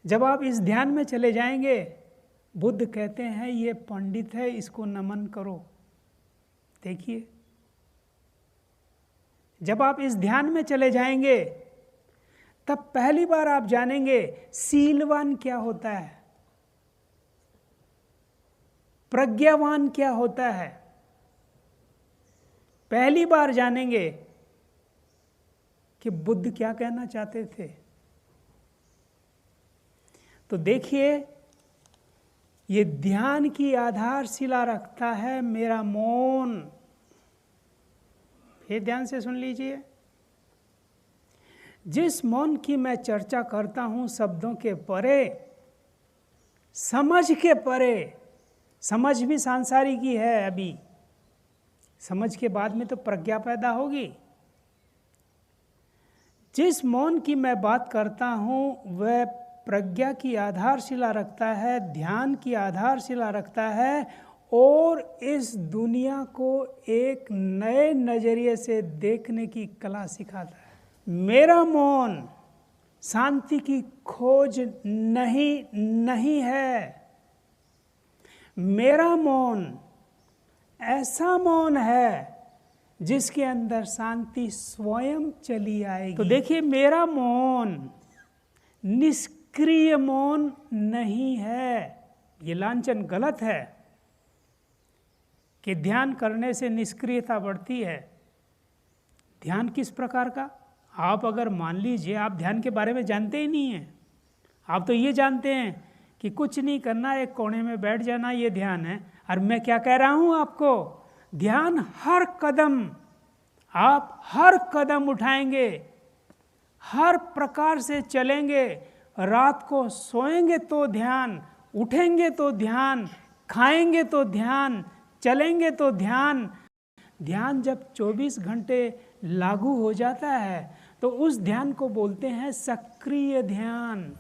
जब आप इस ध्यान में चले जाएंगे, बुद्ध कहते हैं ये पंडित है, इसको नमन करो। देखिए, जब आप इस ध्यान में चले जाएंगे तब पहली बार आप जानेंगे सीलवान क्या होता है, प्रज्ञावान क्या होता है। पहली बार जानेंगे कि बुद्ध क्या कहना चाहते थे। तो देखिए, ये ध्यान की आधारशिला रखता है मेरा मौन। फिर ध्यान से सुन लीजिए। जिस मौन की मैं चर्चा करता हूं शब्दों के परे, समझ के परे, समझ भी सांसारिक ही है अभी, समझ के बाद में तो प्रज्ञा पैदा होगी। जिस मौन की मैं बात करता हूं वह प्रज्ञा की आधारशिला रखता है, ध्यान की आधारशिला रखता है और इस दुनिया को एक नए नजरिए से देखने की कला सिखाता है। मेरा मौन शांति की खोज नहीं है। मेरा मौन ऐसा मौन है जिसके अंदर शांति स्वयं चली आएगी। तो देखिए, मेरा मौन निष्क्रिय मौन नहीं है। ये लांछन गलत है कि ध्यान करने से निष्क्रियता बढ़ती है। ध्यान किस प्रकार का? आप अगर मान लीजिए आप ध्यान के बारे में जानते ही नहीं हैं, आप तो ये जानते हैं कि कुछ नहीं करना, एक कोने में बैठ जाना, ये ध्यान है। और मैं क्या कह रहा हूं आपको, ध्यान हर कदम, आप हर कदम उठाएंगे, हर प्रकार से चलेंगे। रात को सोएंगे तो ध्यान, उठेंगे तो ध्यान, खाएंगे तो ध्यान, चलेंगे तो ध्यान। ध्यान जब 24 घंटे लागू हो जाता है तो उस ध्यान को बोलते हैं सक्रिय ध्यान।